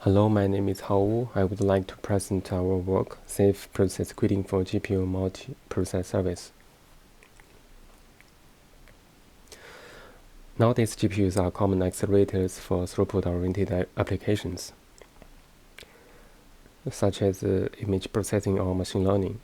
Hello, my name is Hao. I would like to present our work, Safe Process Quitting for GPU Multi-Process Service. Nowadays, GPUs are common accelerators for throughput-oriented applications, such as image processing or machine learning.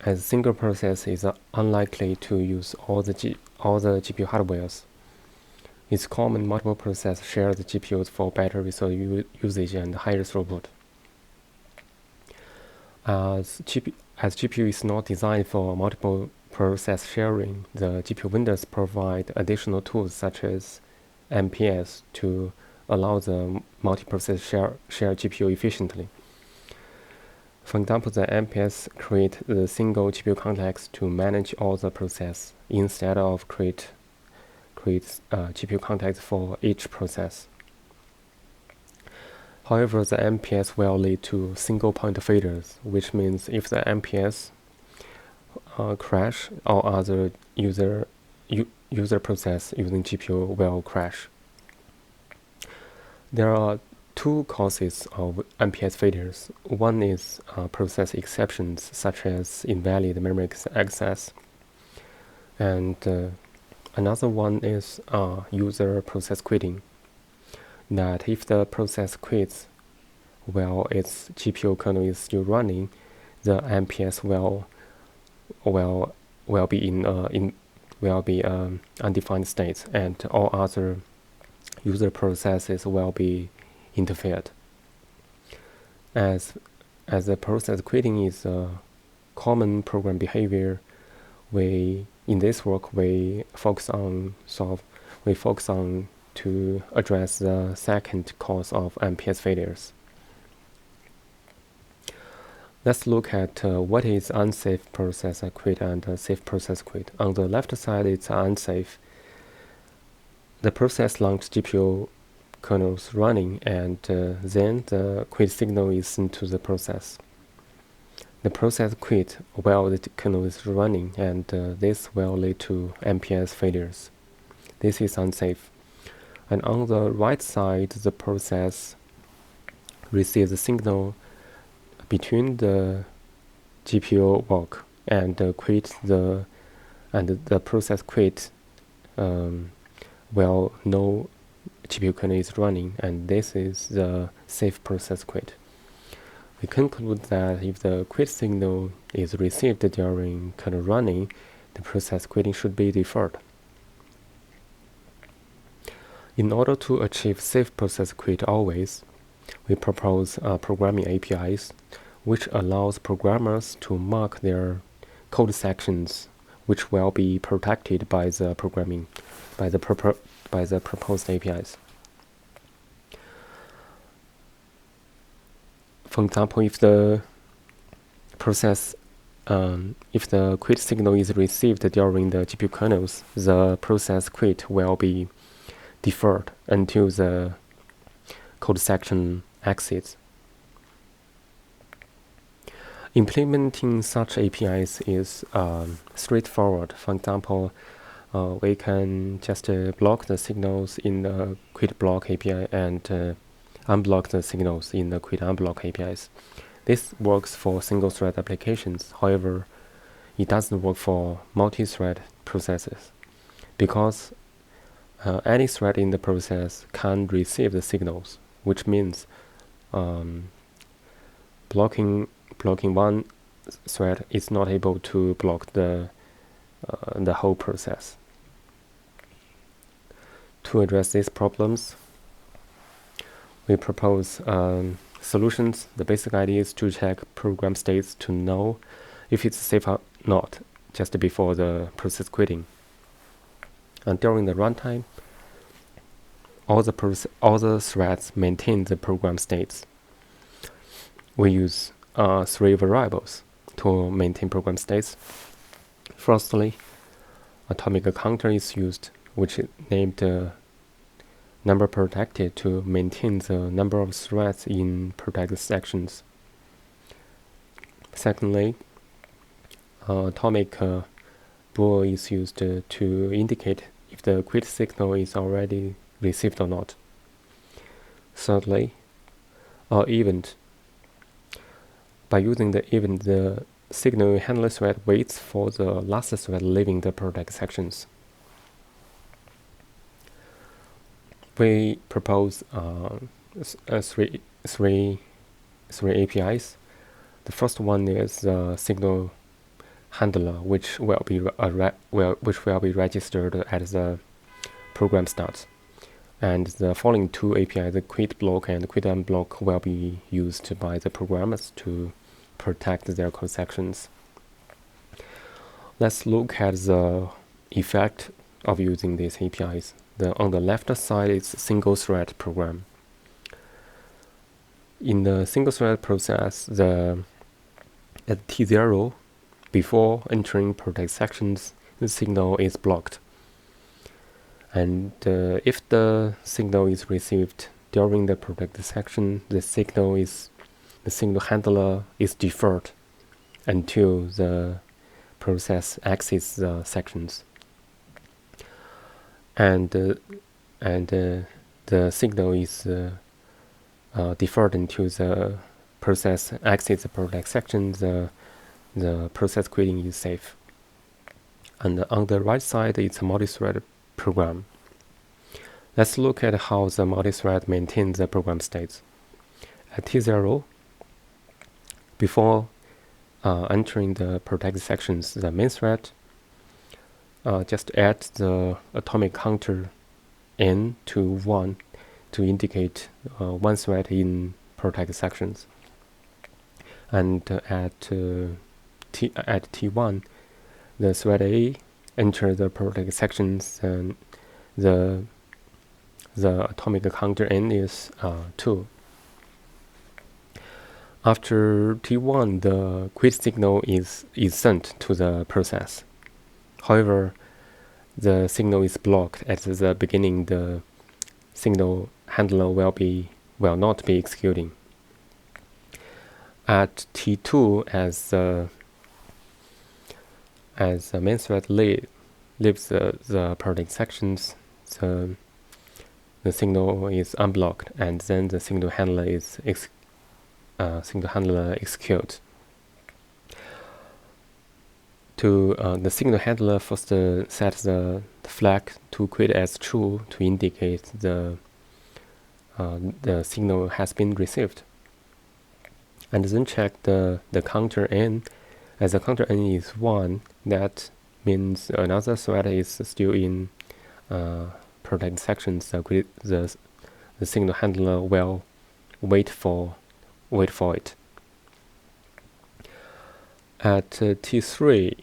As a single process is unlikely to use all the GPU hardwares, it's common multiple processes share the GPUs for better resource usage and higher throughput. As GPU is not designed for multiple process sharing, the GPU vendors provide additional tools such as MPS to allow the multi-process share GPU efficiently. For example, the MPS create the single GPU context to manage all the process instead of create GPU context for each process. However, the MPS will lead to single point failures, which means if the MPS crash, all other user process using GPU will crash. There are two causes of MPS failures. One is process exceptions, such as invalid memory access, and another one is user process quitting. That if the process quits while its GPU kernel is still running, the MPS will be in undefined state, and all other user processes will be interfered. As the process quitting is a common program behavior, in this work we focus on to address the second cause of MPS failures. Let's look at what is unsafe process quit and safe process quit. On the left side, it's unsafe. The process launches GPU kernels running, and then the quit signal is sent to the process. The process quit while the kernel is running, and this will lead to MPS failures. This is unsafe. And on the right side, the process receives a signal between the GPU work and the process quit while no GPU kernel is running, and this is the safe process quit. We conclude that if the quit signal is received during kernel running, the process quitting should be deferred. In order to achieve safe process quit always, we propose programming APIs, which allows programmers to mark their code sections, which will be protected by the proposed APIs. For example, if the quit signal is received during the GPU kernels, the process quit will be deferred until the code section exits. Implementing such APIs is straightforward. For example, we can just block the signals in the quit block API and unblock the signals in the quit unblock APIs. This works for single-thread applications. However, it doesn't work for multi-thread processes because any thread in the process can receive the signals, which means blocking one thread is not able to block the whole process. To address these problems, we propose solutions. The basic idea is to check program states to know if it's safe or not just before the process quitting. And during the runtime, all the threads maintain the program states. We use 3 variables to maintain program states. Firstly, atomic counter is used, which is named number protected to maintain the number of threads in protected sections. Secondly, atomic bool is used to indicate if the quit signal is already received or not. Thirdly, event. By using the event, the signal handler thread waits for the last thread leaving the product sections. We propose three APIs. The first one is the signal handler, which will be registered at the program start. And the following two APIs, the quit block and quit unblock, will be used by the programmers to protect their code sections. Let's look at the effect of using these APIs. On the left side is single thread program. In the single thread process, at T0, before entering protect sections, the signal is blocked. And if the signal is received during the protect section, the signal handler is deferred until the process exits the sections. And the signal is deferred until the process exits the protect section. The process quitting is safe. And on the right side, it's a multi-thread program. Let's look at how the multi-thread maintains the program states. At T0, before entering the protect sections, the main thread just add the atomic counter n to 1 to indicate one thread in protect sections. And at T1, the thread A enters the protect sections, and the atomic counter n is 2. After T1, the quit signal is sent to the process. However, the signal is blocked at the beginning. The signal handler will not be executing. At T2, as the main thread leaves the protect sections, the signal is unblocked, and then the signal handler executes. The signal handler first sets the flag to quit as true to indicate the signal has been received, and then check the counter n. As the counter n is 1, that means another thread is still in protect sections. The signal handler will wait for it. At T3,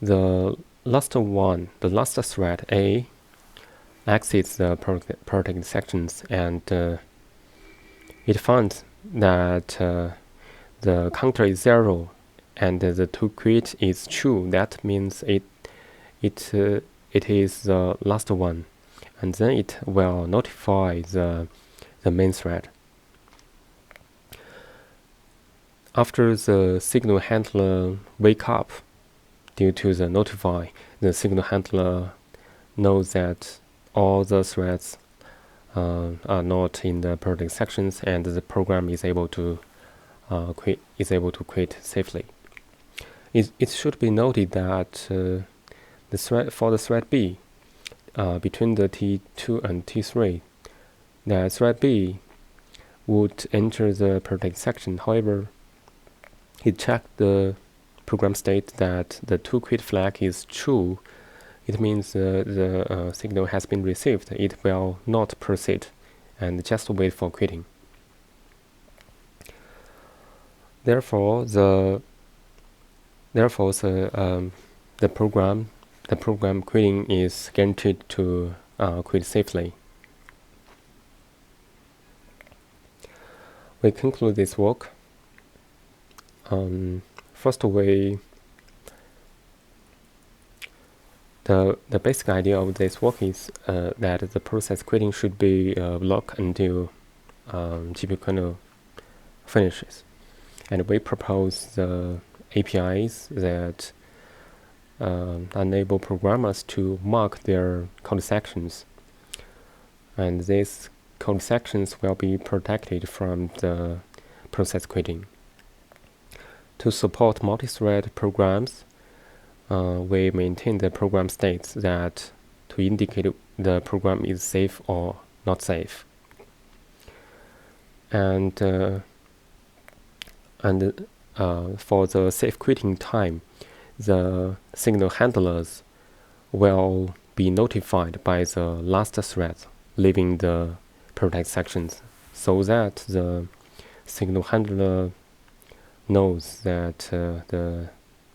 the last thread A exits the protect sections, and it finds that the counter is 0 and the to quit is true. That means it is the last one, and then it will notify the main thread. After the signal handler wake up due to the notify, the signal handler knows that all the threads are not in the protect sections, and the program is able to quit safely. It should be noted that for the thread B, between the T2 and T3, the thread B would enter the protect section. However, it checked the program state that the to quit flag is true. It means the signal has been received. It will not proceed and just wait for quitting. Therefore, the program quitting is guaranteed to quit safely. We conclude this work. First, the basic idea of this work is that the process quitting should be locked until GPU kernel finishes, and we propose the APIs that enable programmers to mark their code sections, and this code sections will be protected from the process quitting. To support multi-thread programs, we maintain the program states that to indicate the program is safe or not safe. And for the safe quitting time, the signal handlers will be notified by the last thread leaving the protect sections, so that the signal handler knows that the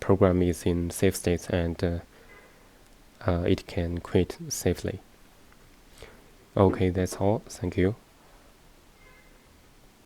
program is in safe state and it can quit safely. Okay, that's all. Thank you.